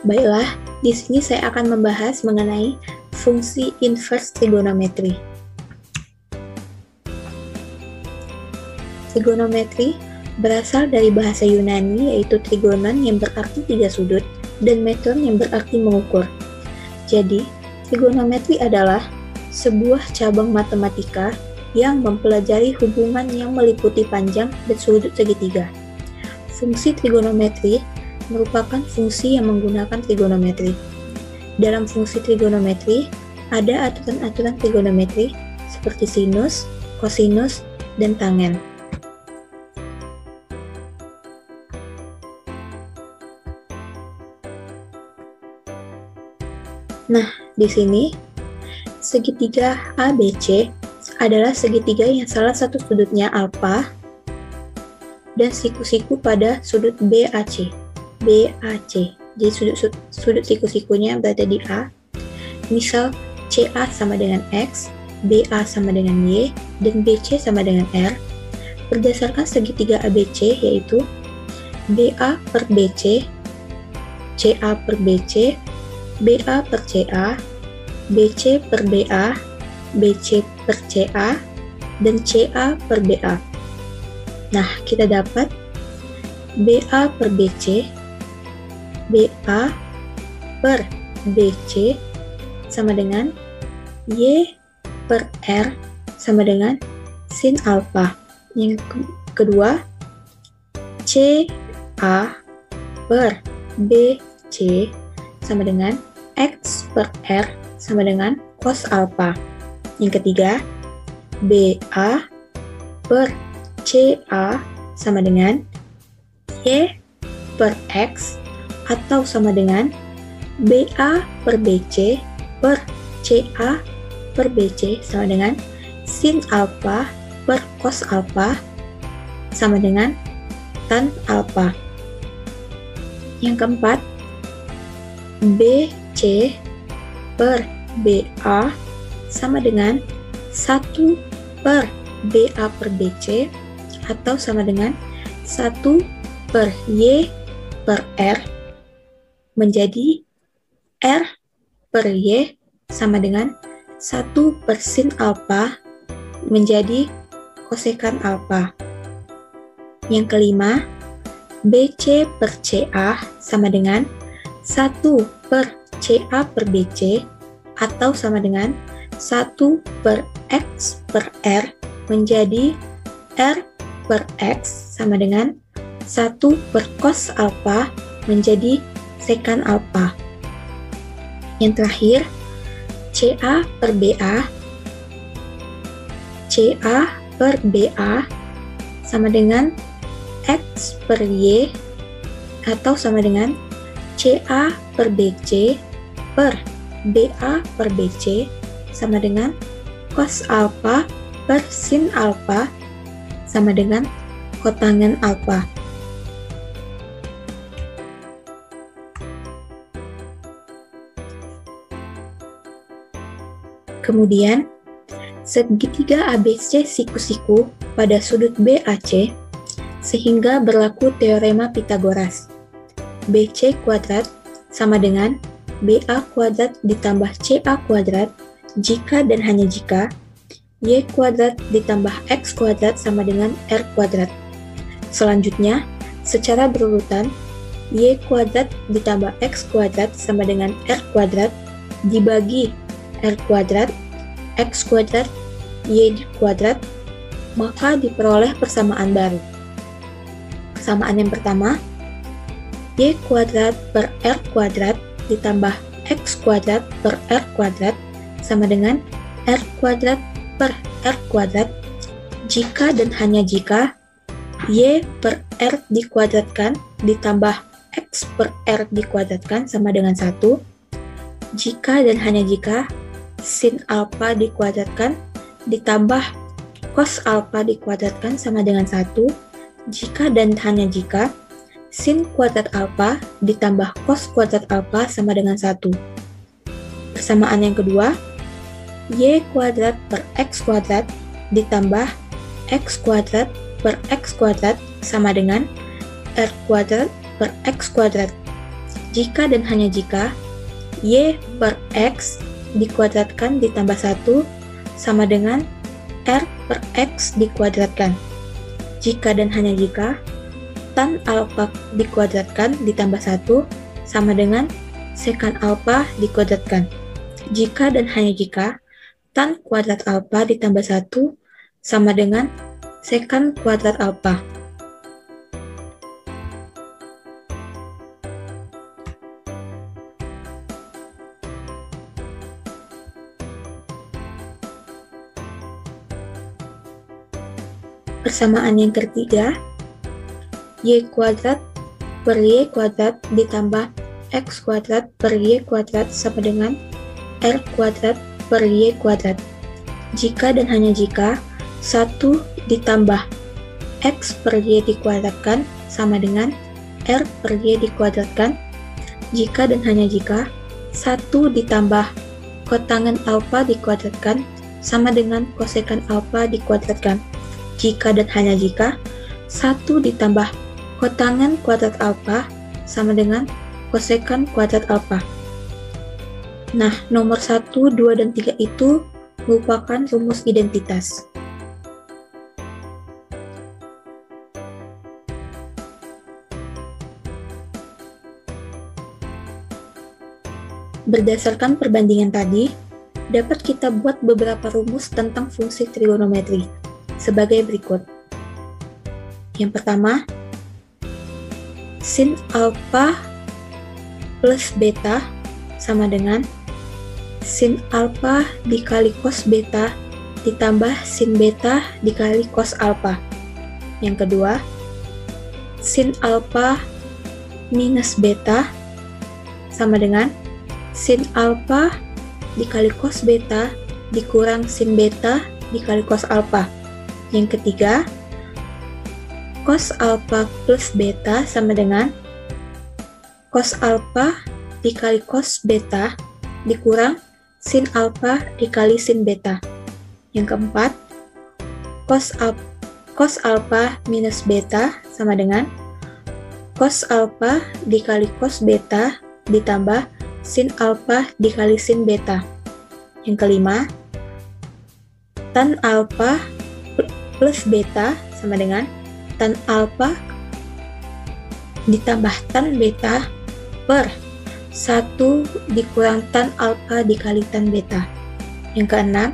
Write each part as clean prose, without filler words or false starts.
Baiklah, di sini saya akan membahas mengenai fungsi inverse trigonometri. Trigonometri berasal dari bahasa Yunani yaitu trigonon yang berarti tiga sudut dan metron yang berarti mengukur. Jadi, trigonometri adalah sebuah cabang matematika yang mempelajari hubungan yang meliputi panjang dan sudut segitiga. Fungsi trigonometri merupakan fungsi yang menggunakan trigonometri. Dalam fungsi trigonometri, ada aturan-aturan trigonometri seperti sinus, kosinus, dan tangen. Nah, di sini segitiga ABC adalah segitiga yang salah satu sudutnya alfa dan siku-siku pada sudut BAC. Jadi sudut siku-sikunya berada di A. Misal CA sama dengan X, BA sama dengan Y, dan BC sama dengan R. Berdasarkan segitiga ABC yaitu BA per BC, CA per BC, BA per CA, BC per BA, BC per CA, dan CA per BA. Nah, kita dapat BA per BC, BA per BC sama dengan Y per R sama dengan sin alfa. Yang kedua, CA per BC sama dengan X per R sama dengan cos alfa. Yang ketiga, BA per CA sama dengan Y per X atau sama dengan BA per BC per CA per BC sama dengan sin alfa per cos alfa sama dengan tan alfa. Yang keempat, BC per BA sama dengan 1 per BA per BC atau sama dengan 1 per Y per R menjadi R per Y sama dengan 1 per sin alfa menjadi kosekan alfa. Yang kelima, BC per CA sama dengan 1 per CA per BC atau sama dengan 1 per X per R menjadi R per X sama dengan 1 per cos alfa menjadi sekan alfa. Yang terakhir, CA per BA sama dengan X per Y atau sama dengan CA per BC per BA per BC sama dengan cos alfa per sin alfa sama dengan kotangen alfa. Kemudian, segitiga ABC siku-siku pada sudut BAC sehingga berlaku teorema Pythagoras. BC kuadrat sama dengan BA kuadrat ditambah CA kuadrat jika dan hanya jika Y kuadrat ditambah X kuadrat sama dengan R kuadrat. Selanjutnya, secara berurutan, Y kuadrat ditambah X kuadrat sama dengan R kuadrat dibagi R kuadrat, X kuadrat, Y kuadrat, maka diperoleh persamaan baru. Persamaan yang pertama, Y kuadrat per R kuadrat ditambah X kuadrat per R kuadrat sama dengan R kuadrat per R kuadrat jika dan hanya jika Y per R dikuadratkan ditambah X per R dikuadratkan sama dengan 1, jika dan hanya jika sin alfa dikuadratkan ditambah cos alfa dikuadratkan sama dengan 1, jika dan hanya jika sin kuadrat alfa ditambah cos kuadrat alfa sama dengan 1. Persamaan yang kedua, Y kuadrat per X kuadrat ditambah X kuadrat per X kuadrat sama dengan R kuadrat per X kuadrat. Jika dan hanya jika y per x dikuadratkan ditambah 1 sama dengan r per x dikuadratkan. Jika dan hanya jika tan alfa dikuadratkan ditambah 1 sama dengan sekan alfa dikuadratkan. Jika dan hanya jika tan kuadrat alfa ditambah 1 sama dengan sekan kuadrat alfa. Persamaan yang ketiga, y kuadrat per y kuadrat ditambah x kuadrat per y kuadrat sama dengan r kuadrat per y kuadrat. Jika dan hanya jika 1 ditambah x per y dikuadratkan sama dengan r per y dikuadratkan. Jika dan hanya jika 1 ditambah kotangan alfa dikuadratkan sama dengan kosekan alfa dikuadratkan. Jika dan hanya jika 1 ditambah kotangan kuadrat alfa sama dengan kosekan kuadrat alfa. Nah, nomor 1, 2, dan 3 itu merupakan rumus identitas. Berdasarkan perbandingan tadi, dapat kita buat beberapa rumus tentang fungsi trigonometri sebagai berikut. Yang pertama, sin alfa plus beta sama dengan sin alfa dikali cos beta ditambah sin beta dikali cos alfa. Yang kedua, sin alfa minus beta sama dengan sin alfa dikali cos beta dikurang sin beta dikali cos alfa. Yang ketiga, cos alfa plus beta sama dengan cos alfa dikali cos beta dikurang sin alfa dikali sin beta. Yang keempat, cos alfa minus beta sama dengan cos alfa dikali cos beta ditambah sin alfa dikali sin beta. Yang kelima, tan alfa plus beta sama dengan tan alfa ditambah tan beta per 1 dikurang tan alfa dikali tan beta. Yang keenam,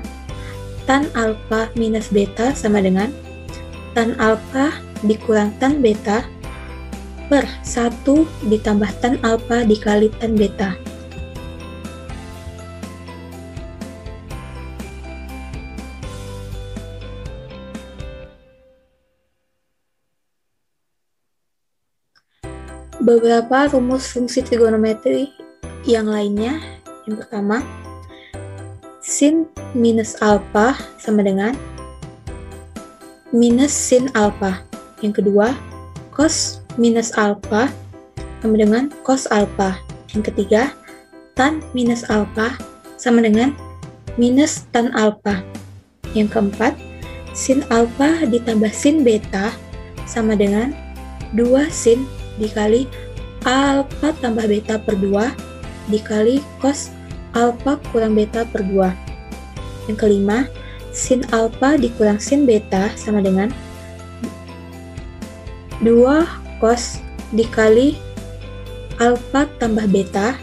tan alfa minus beta sama dengan tan alfa dikurang tan beta per 1 ditambah tan alfa dikali tan beta. Beberapa rumus fungsi trigonometri yang lainnya. Yang pertama, sin minus alfa sama dengan minus sin alfa. Yang kedua, cos minus alfa sama dengan cos alfa. Yang ketiga, tan minus alfa sama dengan minus tan alfa. Yang keempat, sin alfa ditambah sin beta sama dengan 2 sin dikali alfa tambah beta per 2 dikali cos alfa kurang beta per 2. Yang kelima, sin alfa dikurang sin beta sama dengan 2 cos dikali alfa tambah beta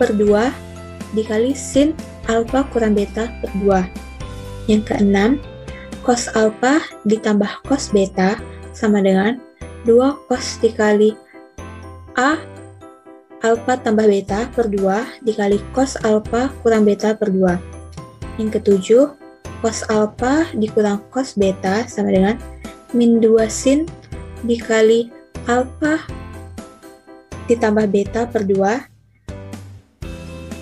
per 2 dikali sin alfa kurang beta per 2. Yang keenam, cos alfa ditambah cos beta sama dengan 2 cos dikali A alfa tambah beta per 2 dikali cos alfa kurang beta per 2. Yang ketujuh, cos alfa dikurang cos beta sama dengan min 2 sin dikali alfa ditambah beta per 2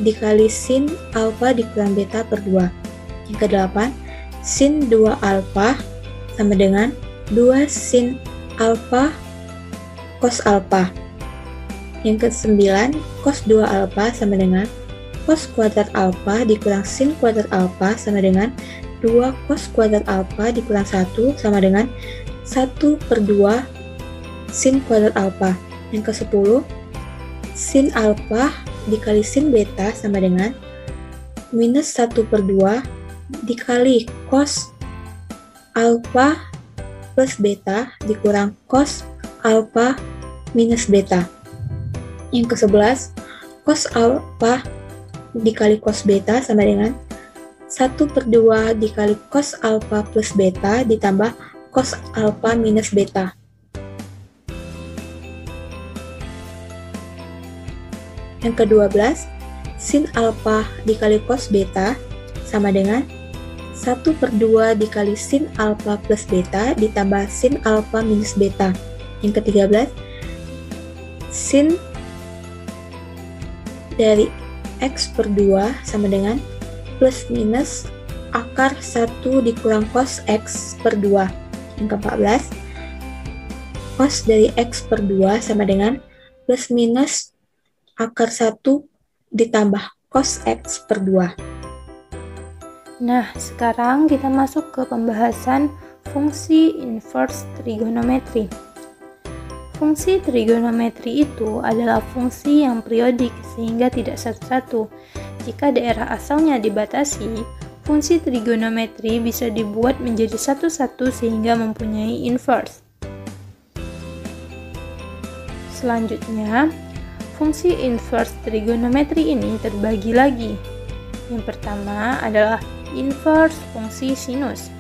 dikali sin alfa dikurang beta per 2. Yang kedelapan, sin 2 alfa sama dengan 2 sin alfa cos alfa. Yang ke-9, cos 2 alfa sama dengan cos kuadrat alfa dikurang sin kuadrat alfa sama dengan 2 cos kuadrat alfa dikurang 1 sama dengan 1 per 2 sin kuadrat alfa. Yang ke-10, sin alfa dikali sin beta sama dengan minus 1/2 dikali cos alfa plus beta dikurang cos alfa minus beta. Yang ke-11, cos alfa dikali cos beta sama dengan 1/2 dikali cos alfa plus beta ditambah cos alfa minus beta. Yang ke-12, sin alfa dikali cos beta sama dengan 1/2 dikali sin alfa plus beta ditambah sin alfa minus beta. Yang ke-13, sin dari x/2 sama dengan plus minus akar 1 dikurang cos x/2. Yang ke-14, cos dari x/2 sama dengan plus minus akar 1 ditambah cos x/2. Nah, sekarang kita masuk ke pembahasan fungsi inverse trigonometri. Fungsi trigonometri itu adalah fungsi yang periodik sehingga tidak satu-satu. Jika daerah asalnya dibatasi, fungsi trigonometri bisa dibuat menjadi satu-satu sehingga mempunyai inverse. Selanjutnya, fungsi inverse trigonometri ini terbagi lagi. Yang pertama adalah inverse fungsi sinus.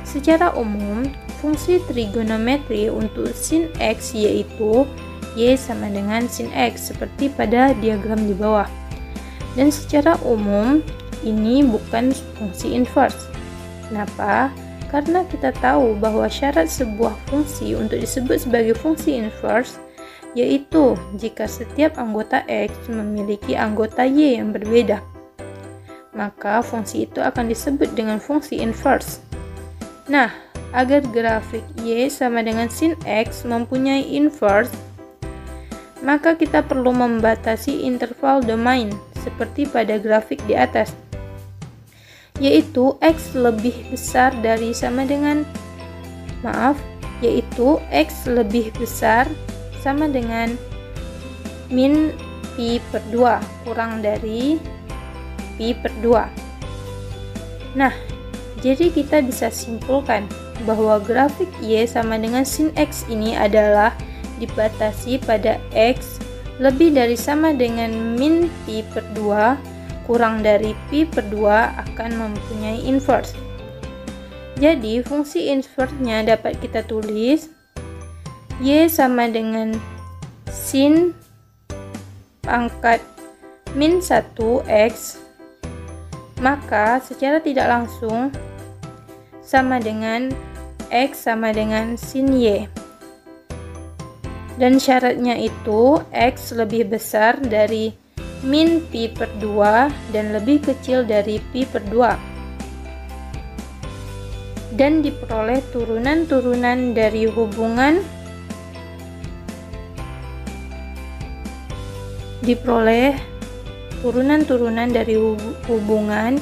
Secara umum, fungsi trigonometri untuk sin x yaitu y sama dengan sin x seperti pada diagram di bawah. Dan secara umum, ini bukan fungsi inverse. Kenapa? Karena kita tahu bahwa syarat sebuah fungsi untuk disebut sebagai fungsi inverse yaitu jika setiap anggota x memiliki anggota y yang berbeda, maka fungsi itu akan disebut dengan fungsi inverse. Nah, agar grafik y sama dengan sin x mempunyai inverse, maka kita perlu membatasi interval domain seperti pada grafik di atas, yaitu x lebih besar dari sama dengan min pi/2 kurang dari pi/2. Nah, jadi kita bisa simpulkan bahwa grafik y sama dengan sin x ini adalah dibatasi pada x lebih dari sama dengan min pi/2 kurang dari pi/2 akan mempunyai inverse. Jadi fungsi inverse-nya dapat kita tulis y sama dengan sin pangkat min 1x, maka secara tidak langsung sama dengan x sama dengan sin y. Dan syaratnya itu x lebih besar dari min pi/2 dan lebih kecil dari pi/2. Dan diperoleh turunan-turunan dari hubungan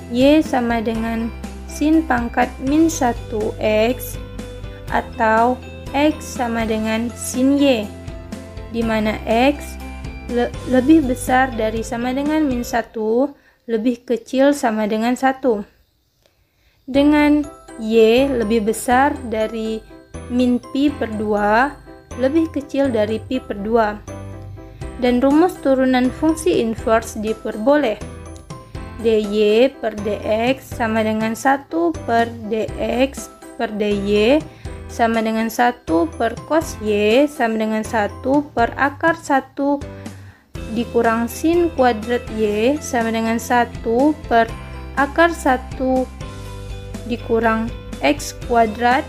y sama dengan sin pangkat min 1x atau x sama dengan sin y, di mana x lebih besar dari sama dengan min 1, lebih kecil sama dengan 1, dengan y lebih besar dari min pi/2, lebih kecil dari pi/2. Dan rumus turunan fungsi inverse diperboleh. dy per dx sama dengan 1 per dx per dy sama dengan 1 per cos y sama dengan 1 per akar 1 dikurang sin kuadrat y sama dengan 1 per akar 1 dikurang x kuadrat,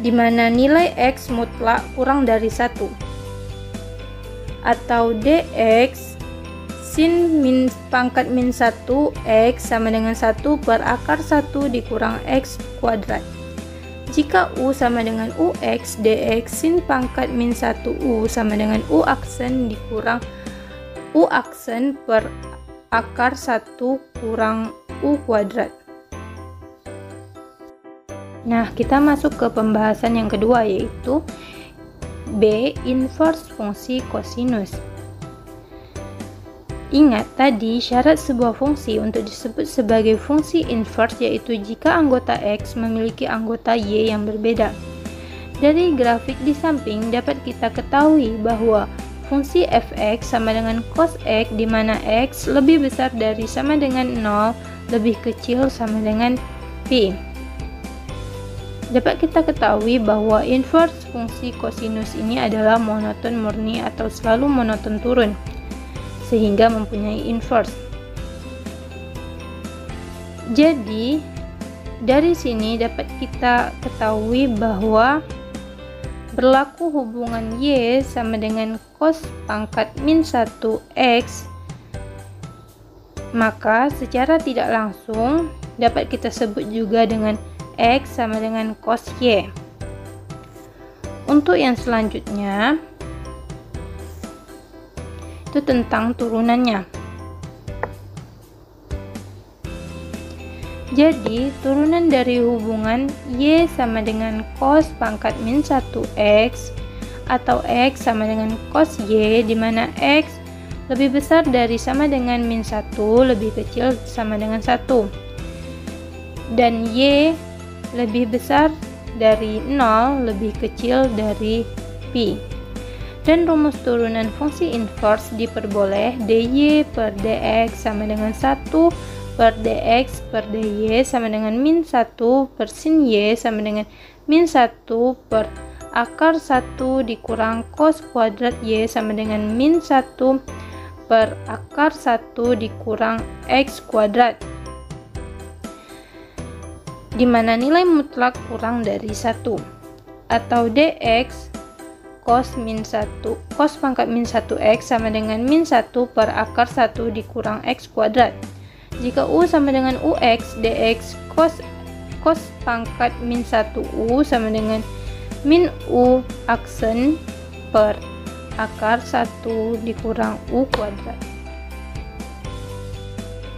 di mana nilai x mutlak kurang dari 1. Atau dx sin min pangkat min 1x sama dengan 1 per akar 1 dikurang x kuadrat. Jika u sama dengan ux, dx sin pangkat min 1u sama dengan u aksen dikurang u aksen per akar 1 kurang u kuadrat. Nah, kita masuk ke pembahasan yang kedua, yaitu B. Inverse fungsi kosinus. Ingat tadi syarat sebuah fungsi untuk disebut sebagai fungsi inverse yaitu jika anggota X memiliki anggota Y yang berbeda. Dari grafik di samping dapat kita ketahui bahwa fungsi fx sama dengan cos X di mana X lebih besar dari sama dengan 0, lebih kecil sama dengan P. Dapat kita ketahui bahwa inverse fungsi kosinus ini adalah monoton murni atau selalu monoton turun, sehingga mempunyai inverse. Jadi, dari sini dapat kita ketahui bahwa berlaku hubungan Y sama dengan cos pangkat min 1X, maka secara tidak langsung dapat kita sebut juga dengan X sama dengan cos Y. Untuk yang selanjutnya itu tentang turunannya. Jadi, turunan dari hubungan Y sama dengan cos pangkat min 1X atau X sama dengan cos Y di mana X lebih besar dari sama dengan min 1, lebih kecil sama dengan 1. Dan Y lebih besar dari 0, lebih kecil dari Pi. Dan rumus turunan fungsi inverse diperboleh dy per dx sama dengan 1 per dx per dy sama dengan min 1 per sin y sama dengan min 1 per akar 1 dikurang cos kuadrat y sama dengan min 1 per akar 1 dikurang x kuadrat, di mana nilai mutlak kurang dari 1, atau dx cos pangkat min 1x sama dengan min 1 per akar 1 dikurang x kuadrat. Jika u sama dengan ux, dx cos pangkat min 1u sama dengan min u aksen per akar 1 dikurang u kuadrat.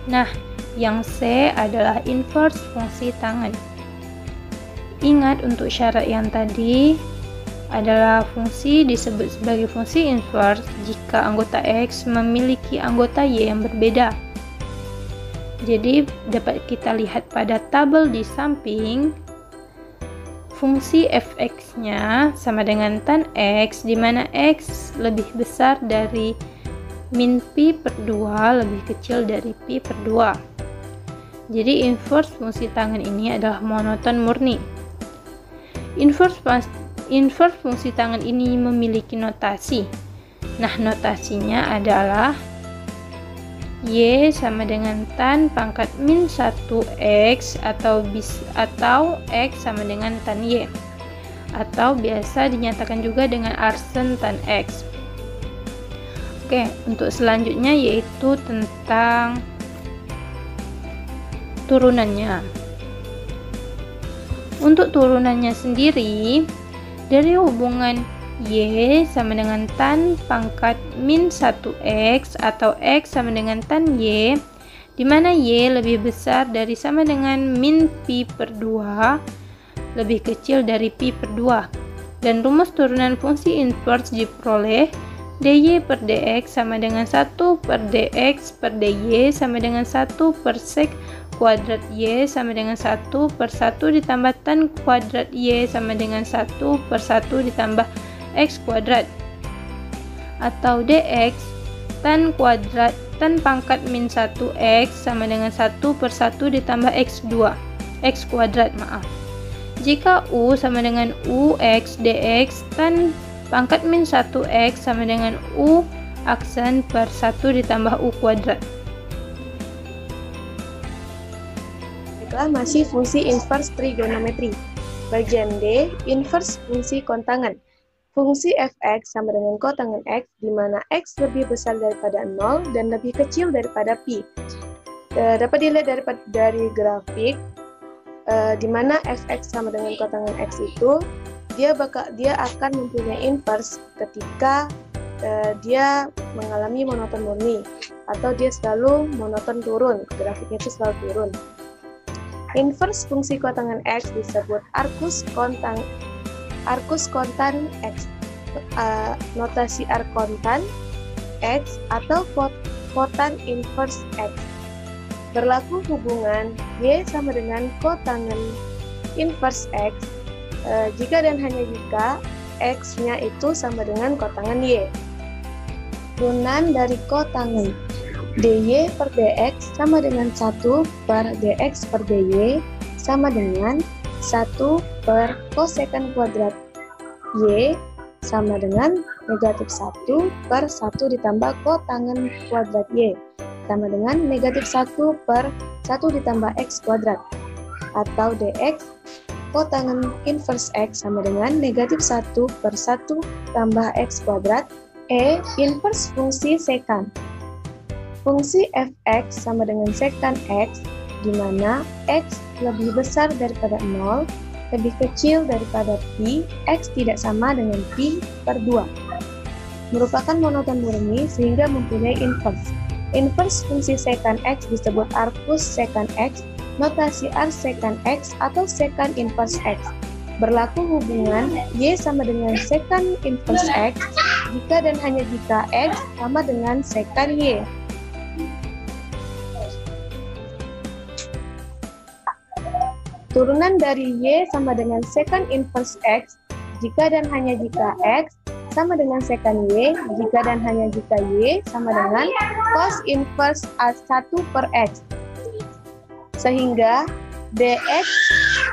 Nah, yang C adalah inverse fungsi tangen. Ingat untuk syarat yang tadi adalah fungsi disebut sebagai fungsi inverse jika anggota X memiliki anggota Y yang berbeda. Jadi dapat kita lihat pada tabel di samping, fungsi fx-nya sama dengan tan X di mana X lebih besar dari min pi per 2, lebih kecil dari pi per 2. Jadi inverse fungsi tangen ini adalah monoton murni. Inverse fungsi tangen ini memiliki notasi. Nah, notasinya adalah Y sama dengan tan pangkat min 1x atau X sama dengan tan Y, atau biasa dinyatakan juga dengan arsen tan X. Oke, untuk selanjutnya yaitu tentang turunannya. Untuk turunannya sendiri, dari hubungan Y sama dengan tan pangkat min 1x atau X sama dengan tan Y, di mana Y lebih besar dari sama dengan min pi per 2, lebih kecil dari pi per 2. Dan rumus turunan fungsi inverse diperoleh dy per dx sama dengan 1 per dx per dy sama dengan 1 per sek kuadrat y sama dengan 1 per 1 ditambah tan kuadrat y sama dengan 1 per 1 ditambah x kuadrat, atau dx tan pangkat min 1x sama dengan 1 per 1 ditambah x kuadrat. Jika u sama dengan ux, dx tan pangkat min 1x sama dengan u aksen per 1 ditambah u kuadrat. Baiklah, masih fungsi inverse trigonometri. Bagian D, inverse fungsi kontangen. Fungsi fx sama dengan kotangen x, di mana x lebih besar daripada 0 dan lebih kecil daripada pi. Dapat dilihat dari grafik, di mana fx sama dengan kotangen x itu, dia akan mempunyai inverse ketika dia mengalami monoton murni, atau dia selalu monoton turun, grafiknya itu selalu turun. Inverse fungsi kotangen x disebut arcus kontan x. notasi arkontan X atau kotan inverse X. Berlaku hubungan Y sama dengan kotangen inverse X jika dan hanya jika X-nya itu sama dengan kotangen Y. Turunan dari kotangen dy per dx sama dengan 1 per dx per dy sama dengan 1 per kosekant kuadrat y sama dengan negatif 1 per 1 ditambah kotangen kuadrat y sama dengan negatif 1 per 1 ditambah x kuadrat, atau dx kotangen inverse x sama dengan negatif 1 per 1 tambah x kuadrat inverse fungsi sekant. Fungsi fx sama dengan sekant x, di mana x lebih besar daripada 0, lebih kecil daripada pi, x tidak sama dengan pi per 2. Merupakan monoton murni sehingga mempunyai inverse. Inverse fungsi sekant x disebut arcus sekant x, notasi arc sekant x atau sekant inverse x. Berlaku hubungan y sama dengan sekant inverse x jika dan hanya jika x sama dengan sekant y. Turunan dari y sama dengan sekant inverse x jika dan hanya jika x sama dengan sekant y jika dan hanya jika y sama dengan cos inverse 1 per x. Sehingga dx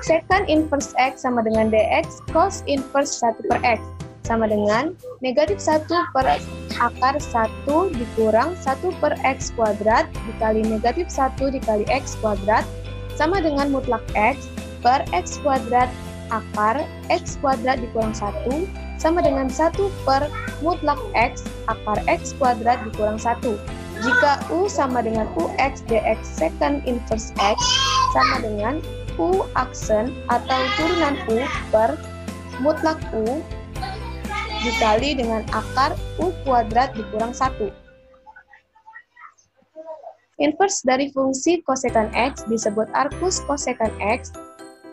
sekant inverse x sama dengan dx cos inverse 1 per x sama dengan negatif 1 per akar 1 dikurang 1 per x kuadrat dikali negatif 1 dikali x kuadrat sama dengan mutlak x per x kuadrat akar x kuadrat dikurang 1 sama dengan 1 per mutlak x akar x kuadrat dikurang 1. Jika u sama dengan ux dx sekant inverse x sama dengan u aksen atau turunan u per mutlak u dikali dengan akar u kuadrat dikurang 1. Inverse dari fungsi kosekant x disebut arcus kosekant x,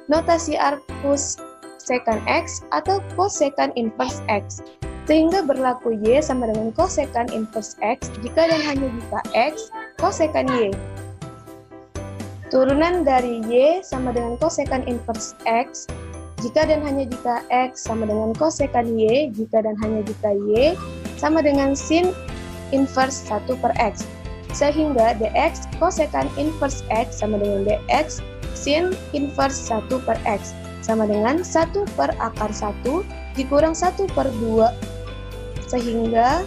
notasi arcus sekant x atau kosekant inverse x, sehingga berlaku y sama dengan kosekant inverse x jika dan hanya jika x kosekant y. Turunan dari y sama dengan kosekant inverse x jika dan hanya jika x sama dengan kosekant y jika dan hanya jika y sama dengan sin inverse 1 per x. Sehingga dx kosekant inverse x sama dengan dx sin inverse 1 per x sama dengan 1 per akar 1 dikurang 1 per 2 sehingga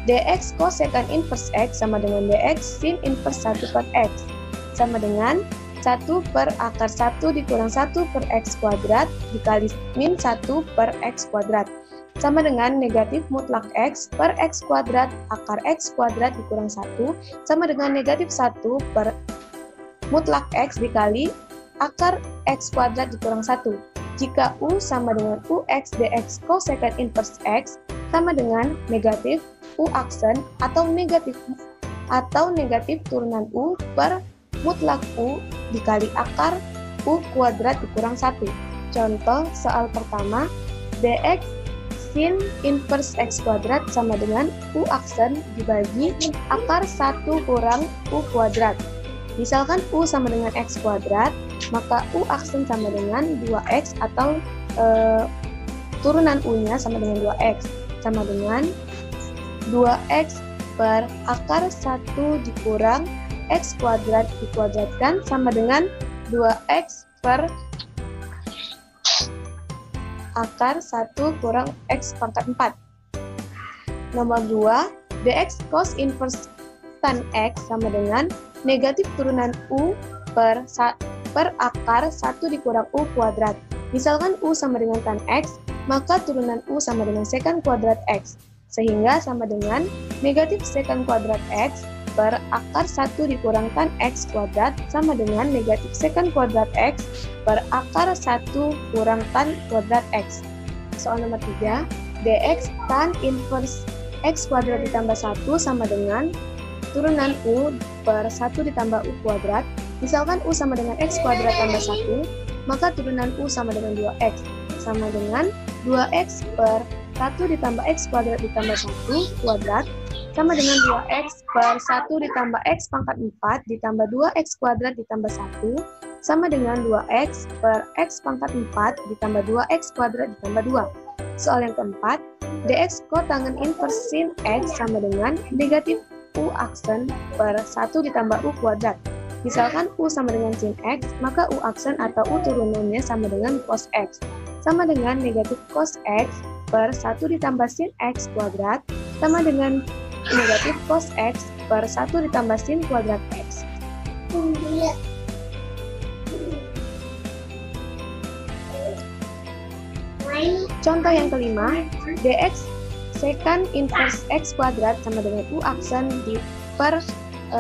dx kosekant inverse x sama dengan dx sin inverse 1 per x sama dengan 1 per akar 1 dikurang 1 per x kuadrat dikali min 1 per x kuadrat sama dengan negatif mutlak x per x kuadrat akar x kuadrat dikurang 1 sama dengan negatif 1 per mutlak x dikali akar x kuadrat dikurang 1. Jika u sama dengan ux dx kosekant inverse x sama dengan negatif u aksen atau negatif turunan u per mutlak u dikali akar u kuadrat dikurang 1. Contoh soal pertama, dx sin inverse x kuadrat sama dengan u aksen dibagi akar 1 kurang u kuadrat. Misalkan u sama dengan x kuadrat, maka u aksen sama dengan 2x atau turunan u-nya sama dengan 2x, sama dengan 2x per akar 1 dikurang x kuadrat dikuadratkan sama dengan 2x per akar 1 kurang x pangkat 4. Nomor 2, dx cos inverse tan x sama dengan negatif turunan u per akar 1 dikurang u kuadrat. Misalkan u sama dengan tan x, maka turunan u sama dengan sekant kuadrat x, sehingga sama dengan negatif sekant kuadrat x per akar 1 dikurang tan x kuadrat sama dengan negatif sekant kuadrat x per akar 1 kurang tan kuadrat x. Soal nomor 3, dx tan inverse x kuadrat ditambah 1 sama dengan turunan u per 1 ditambah u kuadrat. Misalkan u sama dengan x kuadrat tambah 1, maka turunan U sama dengan 2X, sama dengan 2X per 1 ditambah X kuadrat ditambah 1 kuadrat, sama dengan 2X per 1 ditambah X pangkat 4 ditambah 2X kuadrat ditambah 1, sama dengan 2X per X pangkat 4 ditambah 2X kuadrat ditambah 2. Soal yang keempat, dx kotangen inverse sin X sama dengan negatif U aksen per 1 ditambah U kuadrat. Misalkan U sama dengan sin X, maka U aksen atau U turunannya sama dengan cos X, sama dengan negatif cos X per 1 ditambah sin X kuadrat, sama dengan negatif cos X per 1 ditambah sin kuadrat X. Contoh yang kelima, dx secant inverse X kuadrat sama dengan U aksen per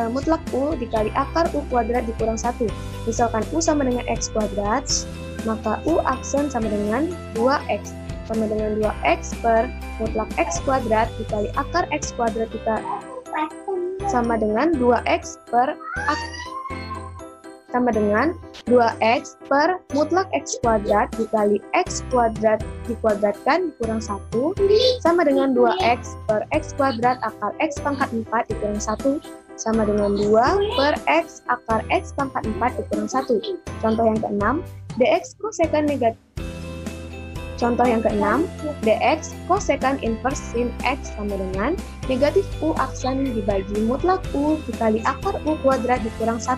mutlak U dikali akar U kuadrat dikurang 1. Misalkan U sama dengan X kuadrat, maka U aksen sama dengan 2X, sama dengan 2X per mutlak X kuadrat dikali akar X kuadrat sama dengan 2X per sama dengan 2X per mutlak X kuadrat dikali X kuadrat dikuadratkan dikurang 1 sama dengan 2X per X kuadrat akar X pangkat 4 dikurang 1 sama dengan 2 per X akar X pangkat 4 dikurang 1. Contoh yang keenam, dx kosekan negatif. Contoh yang keenam, dx kosekan inverse sin X sama dengan negatif U aksen dibagi mutlak U dikali akar U kuadrat dikurang 1.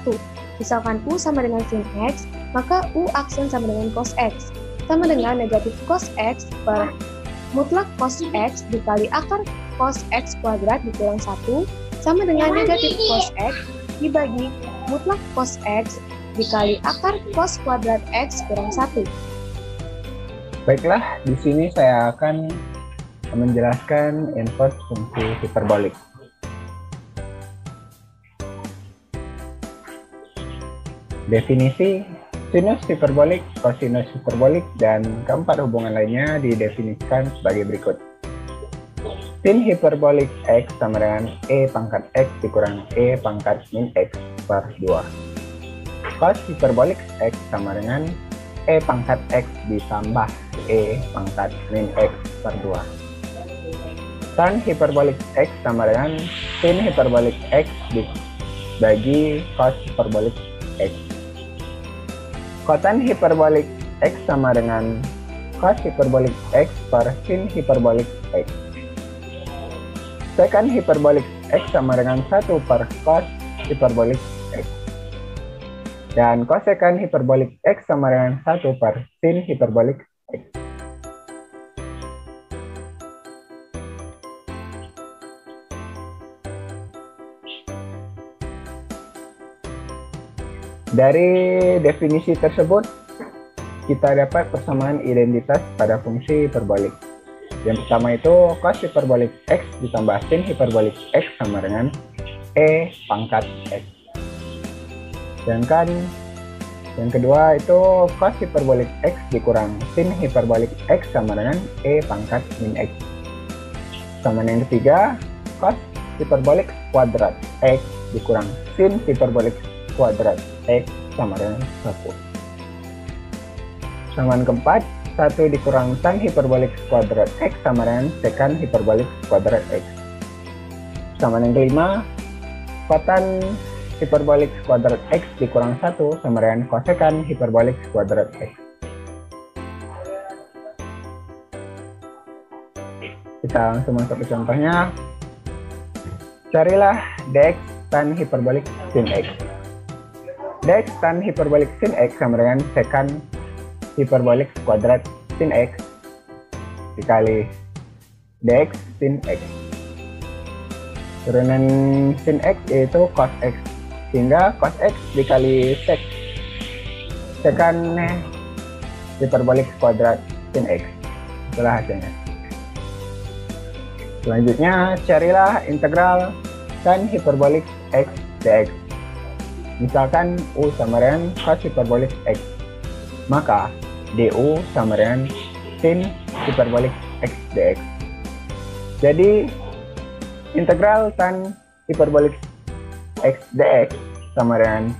Misalkan U sama dengan sin X, maka U aksen sama dengan cos X, sama dengan negatif cos X per mutlak cos X dikali akar cos X kuadrat dikurang 1, sama dengan negatif cos X dibagi mutlak cos X dikali akar cos kuadrat X kurang 1. Baiklah, di sini saya akan menjelaskan inverse fungsi hiperbolik. Definisi sinus hiperbolik, kosinus hiperbolik, dan keempat hubungan lainnya didefinisikan sebagai berikut. Sin hiperbolik X sama dengan E pangkat X dikurang E pangkat min X per 2. Cos hiperbolik X sama dengan E pangkat X ditambah E pangkat min X per 2. Tan hiperbolik X sama dengan sin hiperbolik X dibagi cos hiperbolik X. Kotan hiperbolik X sama dengan cos hiperbolik X per sin hiperbolik X. Secant hiperbolik X sama dengan 1 per cos hiperbolik X. Dan kosekant hiperbolik X sama dengan 1 per sin hiperbolik X. Dari definisi tersebut, kita dapat persamaan identitas pada fungsi hiperbolik. Yang pertama itu cos hiperbolik X ditambah sin hiperbolik X sama dengan E pangkat X. Sedangkan yang kedua itu cos hiperbolik X dikurang sin hiperbolik X sama dengan E pangkat min X. Sama yang ketiga, cos hiperbolik kuadrat X dikurang sin hiperbolik kuadrat X sama dengan 1. Samaan keempat, 1 dikurang tan hiperbolik kuadrat X sama dengan secant hiperbolik kuadrat X. Samaan yang kelima, kotan hiperbolik kuadrat X dikurang 1 sama dengan kosekant hiperbolik kuadrat X. Kita langsung masuk ke contohnya. Carilah dx tan hiperbolik sin X. Dx tan hiperbolik sin X sama dengan secant hiperbolik kuadrat sin X dikali dx sin X. Turunan sin X yaitu cos X, sehingga cos X dikali secant hiperbolik kuadrat sin X. Itulah hasilnya. Selanjutnya, carilah integral tan hiperbolik X dx. Misalkan U sama dengan cos hiperbolik X, maka du sama dengan sin hiperbolik X dx. Jadi integral tan hiperbolik X dx sama dengan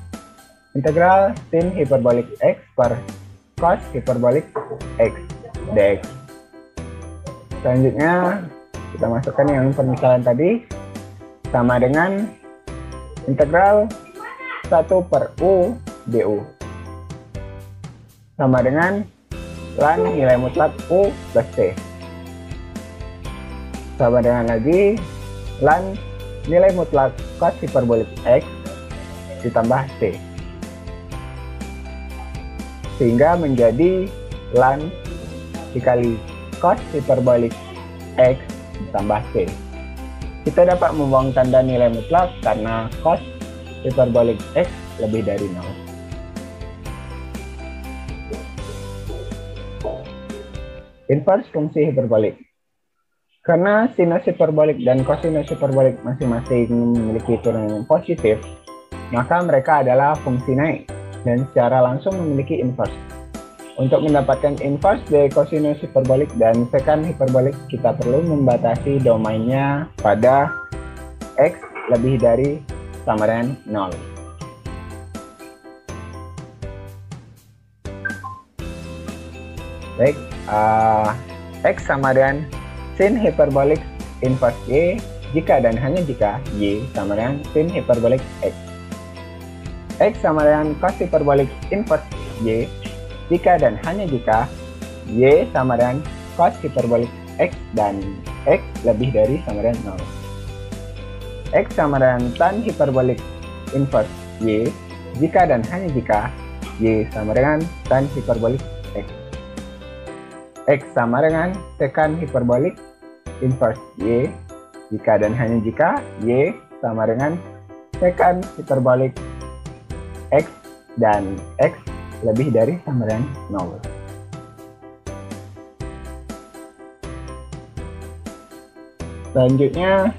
integral sin hiperbolik X per cos hiperbolik x dx. Selanjutnya kita masukkan yang permisalan tadi sama dengan integral 1/u du sama dengan ln nilai mutlak u plus t sama dengan lagi ln nilai mutlak cos hiperbolik x ditambah t, sehingga menjadi ln dikali cos hiperbolik x ditambah t. Kita dapat membuang tanda nilai mutlak karena cos hiperbolik x lebih dari 0. Inverse fungsi hiperbolik. Karena sinus hiperbolik dan kosinus hiperbolik masing-masing memiliki turunan yang positif, maka mereka adalah fungsi naik dan secara langsung memiliki inverse. Untuk mendapatkan inverse dari kosinus hiperbolik dan sekant hiperbolik, kita perlu membatasi domainnya pada x lebih dari sama dengan 0. Baik, x sama dengan sin hiperbolik inverse y jika dan hanya jika y sama dengan sin hiperbolik x. X sama dengan cos hiperbolik inverse y jika dan hanya jika y sama dengan cos hiperbolik x dan x lebih dari sama dengan 0. X sama dengan tan hiperbolik inverse y jika dan hanya jika y sama dengan tan hiperbolik x. X sama dengan sekant hiperbolik inverse y jika dan hanya jika y sama dengan sekant hiperbolik x dan x lebih dari sama dengan 0. Selanjutnya,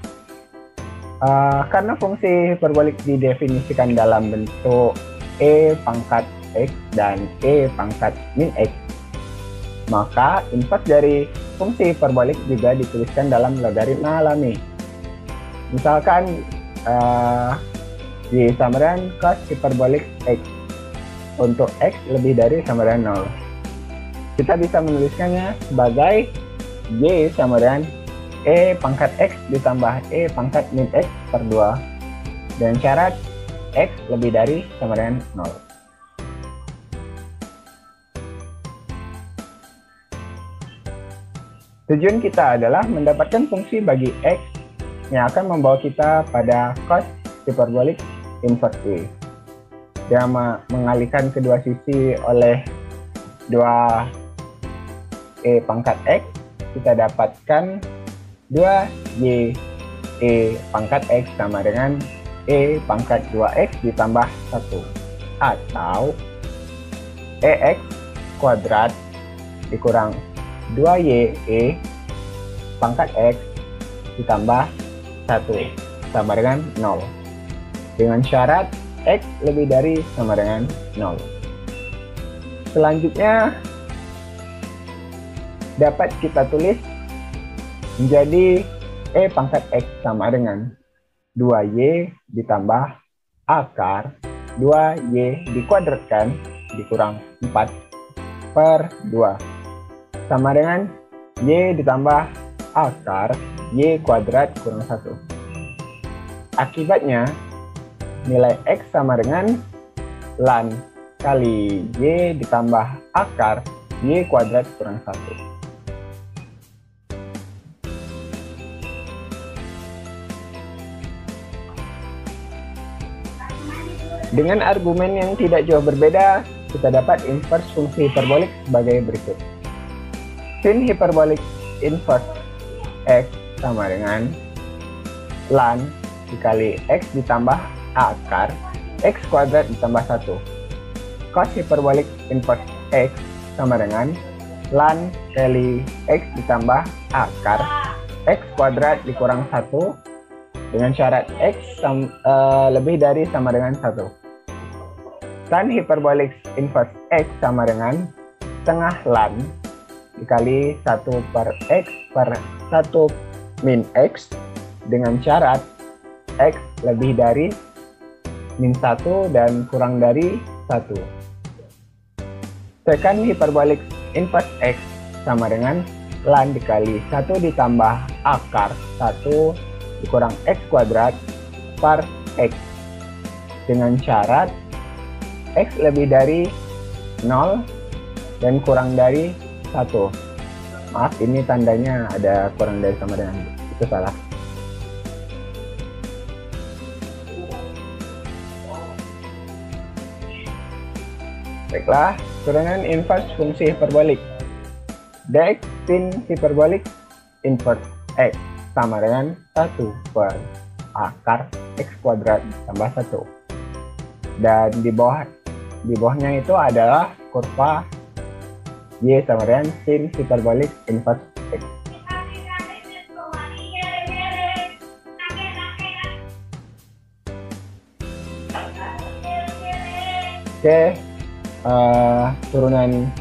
karena fungsi hiperbolik didefinisikan dalam bentuk e pangkat x dan e pangkat min x, maka inverse dari fungsi hiperbolik juga dituliskan dalam logaritma alami. Misalkan y sama dengan cos hiperbolik x untuk x lebih dari sama dengan 0. Kita bisa menuliskannya sebagai y sama dengan e pangkat x ditambah e pangkat min x per 2 dengan syarat x lebih dari sama dengan 0. Tujuan kita adalah mendapatkan fungsi bagi x yang akan membawa kita pada cos hiperbolik inverse y. Dengan mengalihkan kedua sisi oleh 2 e pangkat x, kita dapatkan 2y e pangkat x sama dengan e pangkat 2x ditambah 1 atau ex kuadrat dikurang 2y e pangkat x ditambah 1 sama dengan 0 dengan syarat x lebih dari sama dengan 0. Selanjutnya dapat kita tulis menjadi e pangkat x sama dengan 2y ditambah akar 2y dikuadratkan dikurang 4 per 2 sama dengan y ditambah akar y kuadrat kurang 1. Akibatnya nilai x sama dengan ln kali y ditambah akar y kuadrat kurang 1. Dengan argumen yang tidak jauh berbeda, kita dapat inverse fungsi hiperbolik sebagai berikut. Sin hiperbolik inverse x sama dengan ln dikali x ditambah akar x kuadrat ditambah 1. Cos hiperbolik inverse x sama dengan ln kali x ditambah akar x kuadrat dikurang 1 dengan syarat x lebih dari sama dengan 1. Tan hiperbolik inverse x sama dengan setengah ln dikali 1 per x per 1 min x dengan syarat x lebih dari min 1 dan kurang dari 1. Secant hiperbolik inverse X sama dengan lan dikali 1 ditambah akar 1 dikurang X kuadrat per X. Dengan syarat X lebih dari 0 dan kurang dari 1. Maaf, ini tandanya ada kurang dari sama dengan, itu salah. Baiklah, turunan inverse fungsi hiperbolik. Dx sin hiperbolik inverse X sama dengan 1 per akar X kuadrat tambah 1. Dan di bawahnya itu adalah kurva Y sama dengan sin hiperbolik inverse X. Oke, turunan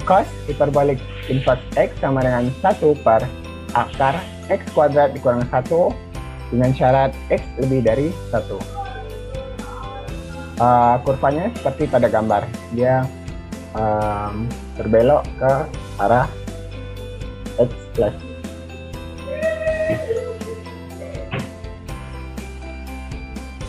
cos hiperbolik inverse X sama dengan 1 per akar X kuadrat dikurang 1 dengan syarat X lebih dari 1. Kurvanya seperti pada gambar, dia berbelok ke arah X plus.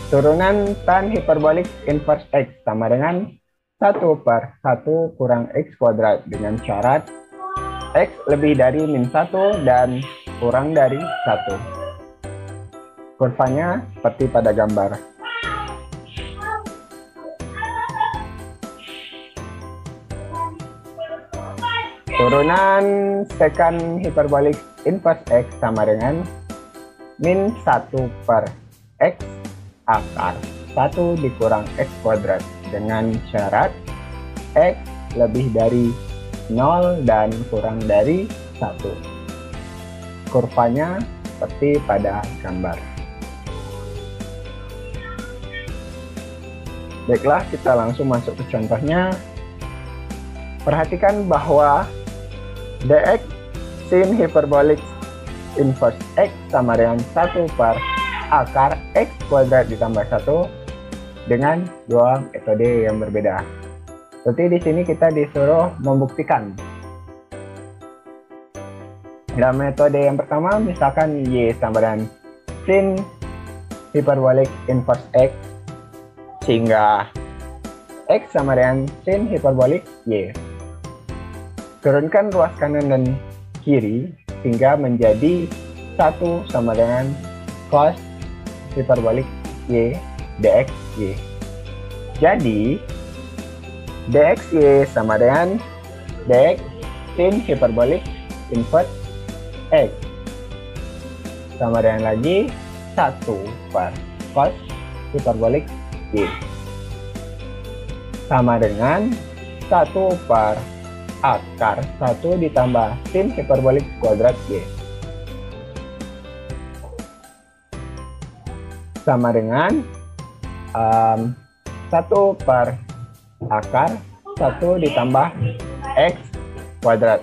Turunan tan hiperbolik inverse X sama dengan 1 per 1 kurang X kuadrat dengan syarat X lebih dari min 1 dan kurang dari 1. Kurvanya seperti pada gambar. Turunan secant hiperbolik inverse X sama dengan min 1 per X akar 1 dikurang X kuadrat dengan syarat X lebih dari 0 dan kurang dari 1. Kurvanya seperti pada gambar. Baiklah, kita langsung masuk ke contohnya. Perhatikan bahwa dx sin hiperbolik inverse X sama dengan 1 per akar X kuadrat ditambah 1 dengan dua metode yang berbeda. Seperti di sini kita disuruh membuktikan. Dalam metode yang pertama, misalkan Y sama dengan sin hiperbolik inverse X, sehingga X sama dengan sin hiperbolik Y. Turunkan ruas kanan dan kiri sehingga menjadi 1 sama dengan cos hiperbolik Y dx Y. Jadi dx Y sama dengan dx sin hiperbolik inverse X sama dengan lagi 1 per cos hiperbolik Y sama dengan 1 per akar 1 ditambah sin hiperbolik kuadrat Y sama dengan 1 per akar 1 ditambah X kuadrat.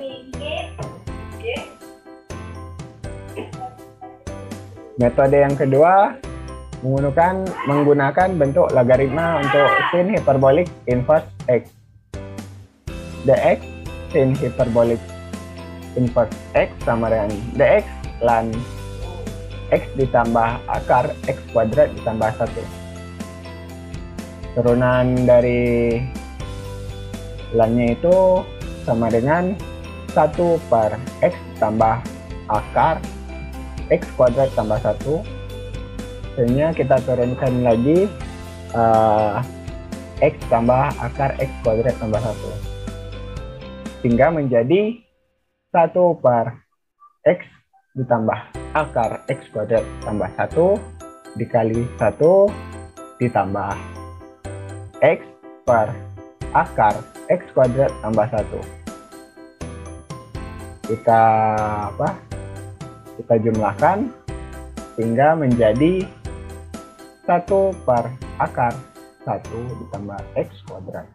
Metode yang kedua menggunakan bentuk logaritma untuk sin hiperbolik inverse X. Dx sin hiperbolik inverse X sama dengan dx lan X ditambah akar X kuadrat ditambah 1. Turunan dari lannya itu sama dengan 1 per X tambah akar X kuadrat tambah 1. Sehingga kita turunkan lagi X tambah akar X kuadrat tambah 1. Sehingga menjadi 1 per X ditambah akar X kuadrat tambah 1 dikali 1 ditambah X per akar X kuadrat tambah 1. Kita jumlahkan sehingga menjadi 1 per akar 1 ditambah X kuadrat.